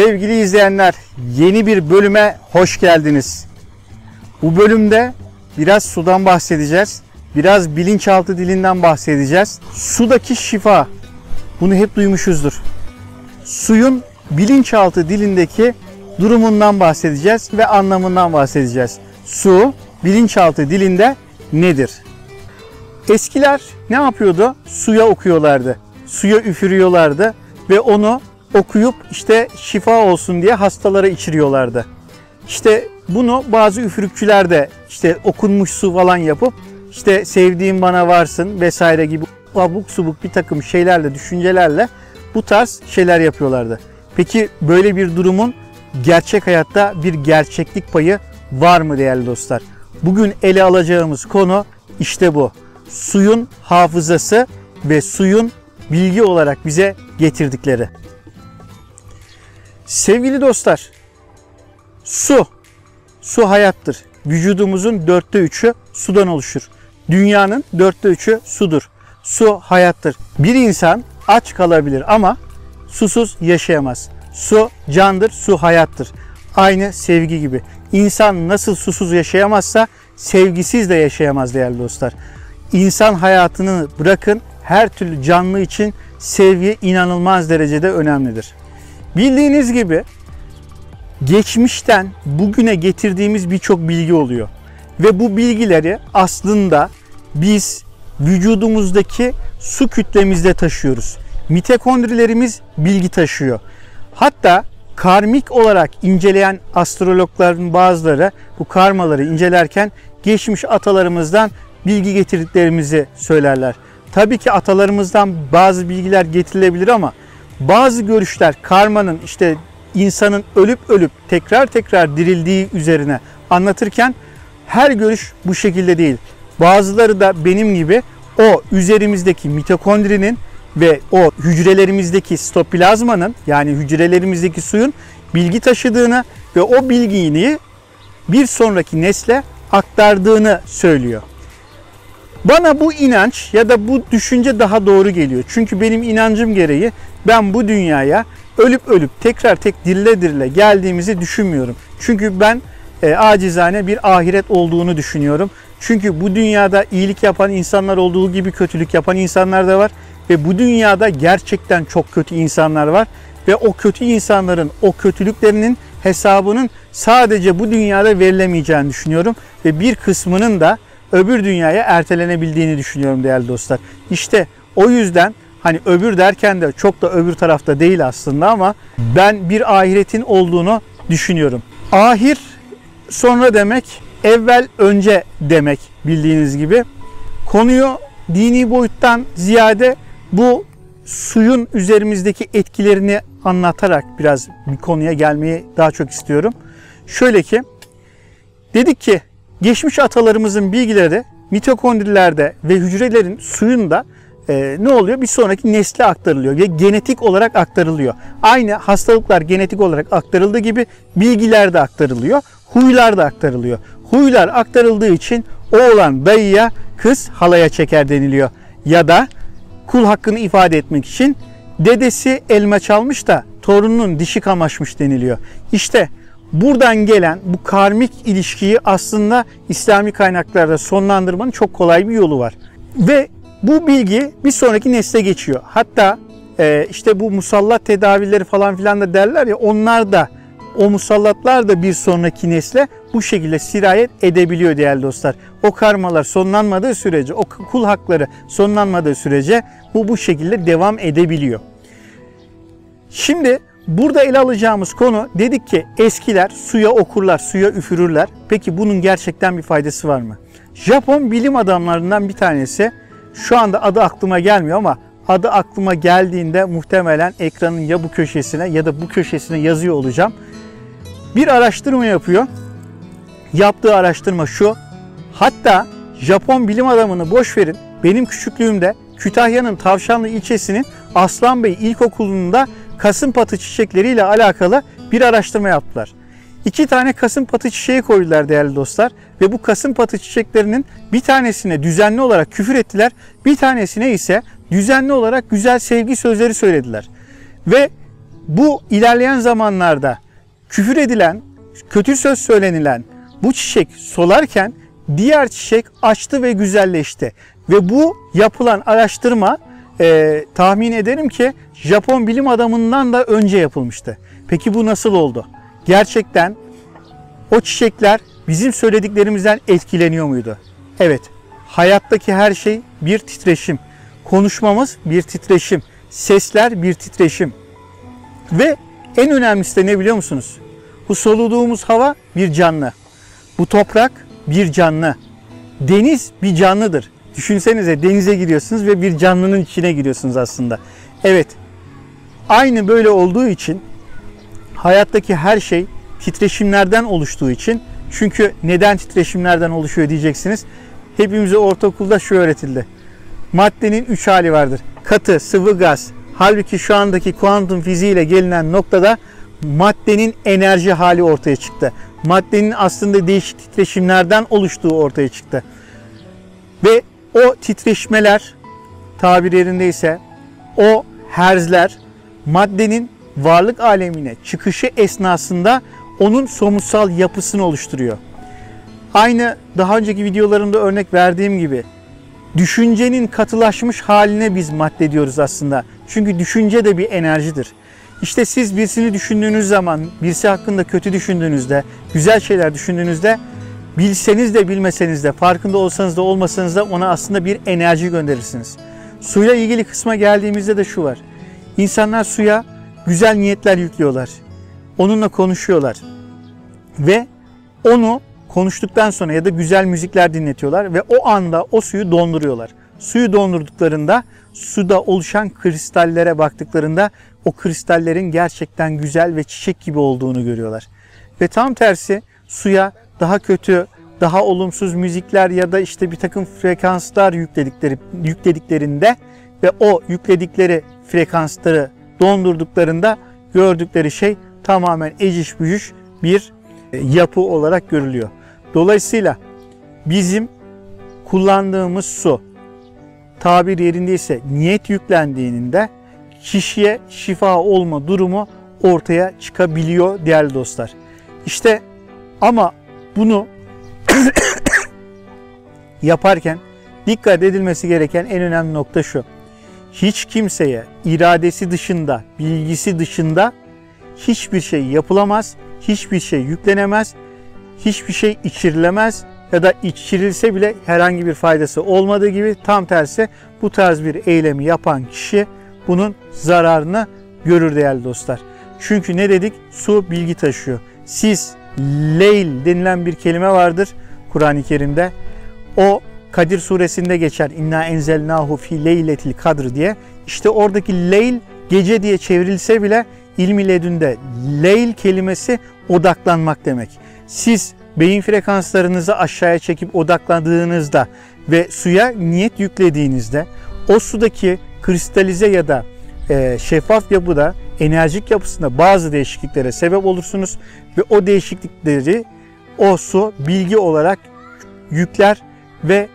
Sevgili izleyenler, yeni bir bölüme hoş geldiniz. Bu bölümde biraz sudan bahsedeceğiz. Biraz bilinçaltı dilinden bahsedeceğiz. Sudaki şifa. Bunu hep duymuşuzdur. Suyun bilinçaltı dilindeki durumundan bahsedeceğiz ve anlamından bahsedeceğiz. Su bilinçaltı dilinde nedir? Eskiler ne yapıyordu? Suya okuyorlardı. Suya üfürüyorlardı ve onu okuyup işte şifa olsun diye hastalara içiriyorlardı. İşte bunu bazı üfürükçüler de işte okunmuş su falan yapıp işte sevdiğim bana varsın vesaire gibi abuk subuk bir takım şeylerle, düşüncelerle bu tarz şeyler yapıyorlardı. Peki böyle bir durumun gerçek hayatta bir gerçeklik payı var mı değerli dostlar? Bugün ele alacağımız konu işte bu. Suyun hafızası ve suyun bilgi olarak bize getirdikleri. Sevgili dostlar, su hayattır. Vücudumuzun 3/4'ü sudan oluşur. Dünyanın 3/4'ü sudur. Su hayattır. Bir insan aç kalabilir ama susuz yaşayamaz. Su candır, su hayattır. Aynı sevgi gibi. İnsan nasıl susuz yaşayamazsa sevgisiz de yaşayamaz değerli dostlar. İnsan hayatını bırakın, her türlü canlı için sevgi inanılmaz derecede önemlidir. Bildiğiniz gibi geçmişten bugüne getirdiğimiz birçok bilgi oluyor. Ve bu bilgileri aslında biz vücudumuzdaki su kütlemizde taşıyoruz. Mitokondrilerimiz bilgi taşıyor. Hatta karmik olarak inceleyen astrologların bazıları bu karmaları incelerken geçmiş atalarımızdan bilgi getirdiklerimizi söylerler. Tabii ki atalarımızdan bazı bilgiler getirilebilir ama bazı görüşler karmanın işte insanın ölüp tekrar dirildiği üzerine anlatırken her görüş bu şekilde değil. Bazıları da benim gibi o üzerimizdeki mitokondrinin ve o hücrelerimizdeki sitoplazmanın yani hücrelerimizdeki suyun bilgi taşıdığını ve o bilgiyi bir sonraki nesle aktardığını söylüyor. Bana bu inanç ya da bu düşünce daha doğru geliyor. Çünkü benim inancım gereği ben bu dünyaya ölüp tekrar dirile geldiğimizi düşünmüyorum. Çünkü ben acizane bir ahiret olduğunu düşünüyorum. Çünkü bu dünyada iyilik yapan insanlar olduğu gibi kötülük yapan insanlar da var. Ve bu dünyada gerçekten çok kötü insanlar var. Ve o kötü insanların o kötülüklerinin hesabının sadece bu dünyada verilemeyeceğini düşünüyorum. Ve bir kısmının da öbür dünyaya ertelenebildiğini düşünüyorum değerli dostlar. İşte o yüzden hani öbür derken de çok da öbür tarafta değil aslında ama ben bir ahiretin olduğunu düşünüyorum. Ahir sonra demek, evvel önce demek bildiğiniz gibi. Konuyu dini boyuttan ziyade bu suyun üzerimizdeki etkilerini anlatarak biraz bir konuya gelmeyi daha çok istiyorum. Şöyle ki, dedik ki geçmiş atalarımızın bilgileri mitokondrilerde ve hücrelerin suyunda ne oluyor? Bir sonraki nesle aktarılıyor ve genetik olarak aktarılıyor. Aynı hastalıklar genetik olarak aktarıldığı gibi bilgiler de aktarılıyor. Huylar da aktarılıyor. Huylar aktarıldığı için oğlan dayıya, kız halaya çeker deniliyor. Ya da kul hakkını ifade etmek için dedesi elma çalmış da torununun dişi kamaşmış deniliyor. İşte buradan gelen bu karmik ilişkiyi aslında İslami kaynaklarda sonlandırmanın çok kolay bir yolu var. Ve bu bilgi bir sonraki nesle geçiyor. Hatta işte bu musallat tedavileri falan filan da derler ya, onlar da o musallatlar da bir sonraki nesle bu şekilde sirayet edebiliyor değerli dostlar. O karmalar sonlanmadığı sürece, o kul hakları sonlanmadığı sürece bu şekilde devam edebiliyor. Şimdi burada ele alacağımız konu, dedik ki eskiler suya okurlar, suya üfürürler. Peki bunun gerçekten bir faydası var mı? Japon bilim adamlarından bir tanesi, şu anda adı aklıma gelmiyor ama adı aklıma geldiğinde muhtemelen ekranın ya bu köşesine ya da bu köşesine yazıyor olacağım. Bir araştırma yapıyor. Yaptığı araştırma şu. Hatta Japon bilim adamını boş verin. Benim küçüklüğümde Kütahya'nın Tavşanlı ilçesinin Aslanbey İlkokulu'nda kasımpatı çiçekleriyle alakalı bir araştırma yaptılar. 2 tane kasımpatı çiçeği koydular değerli dostlar ve bu kasımpatı çiçeklerinin bir tanesine düzenli olarak küfür ettiler, bir tanesine ise düzenli olarak güzel sevgi sözleri söylediler. Ve bu ilerleyen zamanlarda küfür edilen, kötü söz söylenilen bu çiçek solarken diğer çiçek açtı ve güzelleşti. Ve bu yapılan araştırma tahmin ederim ki Japon bilim adamından da önce yapılmıştı. Peki bu nasıl oldu? Gerçekten o çiçekler bizim söylediklerimizden etkileniyor muydu? Evet, hayattaki her şey bir titreşim. Konuşmamız bir titreşim. Sesler bir titreşim. Ve en önemlisi de ne biliyor musunuz? Bu soluduğumuz hava bir canlı. Bu toprak bir canlı. Deniz bir canlıdır. Düşünsenize, denize giriyorsunuz ve bir canlının içine giriyorsunuz aslında. Evet, aynı böyle olduğu için hayattaki her şey titreşimlerden oluştuğu için, çünkü neden titreşimlerden oluşuyor diyeceksiniz. Hepimize ortaokulda şu öğretildi. Maddenin 3 hali vardır. Katı, sıvı, gaz. Halbuki şu andaki kuantum fiziğiyle gelinen noktada maddenin enerji hali ortaya çıktı. Maddenin aslında değişik titreşimlerden oluştuğu ortaya çıktı. Ve o titreşmeler, tabir yerindeyse o herzler maddenin varlık alemine çıkışı esnasında onun somutsal yapısını oluşturuyor. Aynı daha önceki videolarımda örnek verdiğim gibi düşüncenin katılaşmış haline biz madde diyoruz aslında. Çünkü düşünce de bir enerjidir. İşte siz birisini düşündüğünüz zaman, birisi hakkında kötü düşündüğünüzde, güzel şeyler düşündüğünüzde, bilseniz de bilmeseniz de, farkında olsanız da olmasanız da ona aslında bir enerji gönderirsiniz. Suyla ilgili kısma geldiğimizde de şu var. İnsanlar suya güzel niyetler yüklüyorlar. Onunla konuşuyorlar. Ve onu konuştuktan sonra ya da güzel müzikler dinletiyorlar ve o anda o suyu donduruyorlar. Suyu dondurduklarında suda oluşan kristallere baktıklarında o kristallerin gerçekten güzel ve çiçek gibi olduğunu görüyorlar. Ve tam tersi suya daha kötü, daha olumsuz müzikler ya da işte bir takım frekanslar yüklediklerinde ve o yükledikleri frekansları dondurduklarında gördükleri şey tamamen eciş bücüş bir yapı olarak görülüyor. Dolayısıyla bizim kullandığımız su, tabir yerindeyse niyet yüklendiğinde kişiye şifa olma durumu ortaya çıkabiliyor değerli dostlar. İşte ama bunu yaparken dikkat edilmesi gereken en önemli nokta şu. Hiç kimseye iradesi dışında, bilgisi dışında hiçbir şey yapılamaz, hiçbir şey yüklenemez, hiçbir şey içirilemez ya da içirilse bile herhangi bir faydası olmadığı gibi tam tersi bu tarz bir eylemi yapan kişi bunun zararını görür değerli dostlar. Çünkü ne dedik? Su bilgi taşıyor. Siz leyl denilen bir kelime vardır Kur'an-ı Kerim'de. O Kadir suresinde geçer. İnna enzelnahu fi leyletil kadr diye. İşte oradaki leyl gece diye çevrilse bile ilmi ledünde leyl kelimesi odaklanmak demek. Siz beyin frekanslarınızı aşağıya çekip odaklandığınızda ve suya niyet yüklediğinizde o sudaki kristalize ya da şeffaf yapıda, enerjik yapısında bazı değişikliklere sebep olursunuz ve o değişiklikleri o su bilgi olarak yükler ve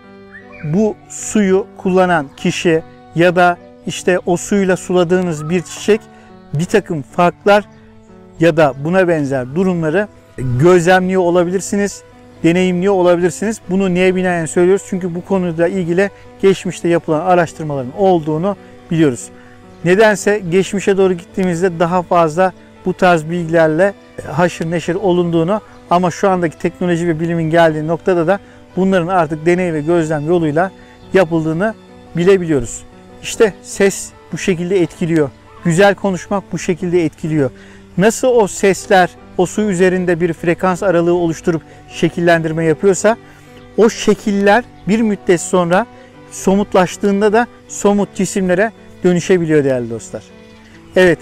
bu suyu kullanan kişi ya da işte o suyla suladığınız bir çiçek bir takım farklar ya da buna benzer durumları gözlemliyor olabilirsiniz, deneyimliyor olabilirsiniz. Bunu neye binaen söylüyoruz? Çünkü bu konuyla ilgili geçmişte yapılan araştırmaların olduğunu biliyoruz. Nedense geçmişe doğru gittiğimizde daha fazla bu tarz bilgilerle haşır neşir olunduğunu ama şu andaki teknoloji ve bilimin geldiği noktada da bunların artık deney ve gözlem yoluyla yapıldığını bilebiliyoruz. İşte ses bu şekilde etkiliyor. Güzel konuşmak bu şekilde etkiliyor. Nasıl o sesler o su üzerinde bir frekans aralığı oluşturup şekillendirme yapıyorsa o şekiller bir müddet sonra somutlaştığında da somut cisimlere dönüşebiliyor değerli dostlar. Evet,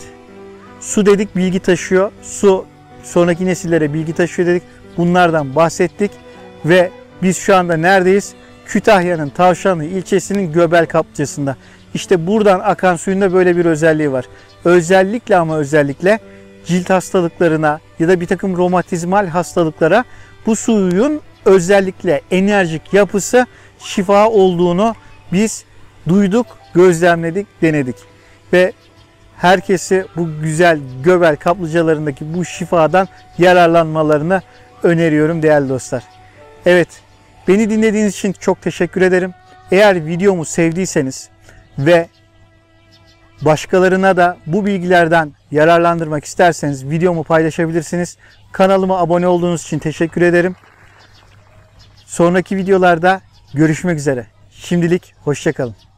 su dedik bilgi taşıyor. Su sonraki nesillere bilgi taşıyor dedik. Bunlardan bahsettik ve biz şu anda neredeyiz? Kütahya'nın Tavşanlı ilçesinin Göbel Kaplıcası'nda. İşte buradan akan suyun da böyle bir özelliği var. Özellikle ama özellikle cilt hastalıklarına ya da bir takım romatizmal hastalıklara bu suyun özellikle enerjik yapısı şifa olduğunu biz duyduk, gözlemledik, denedik. Ve herkesi bu güzel göbel kaplıcalarındaki bu şifadan yararlanmalarını öneriyorum değerli dostlar. Evet, beni dinlediğiniz için çok teşekkür ederim. Eğer videomu sevdiyseniz ve başkalarına da bu bilgilerden yararlandırmak isterseniz videomu paylaşabilirsiniz. Kanalıma abone olduğunuz için teşekkür ederim. Sonraki videolarda görüşmek üzere. Şimdilik hoşça kalın.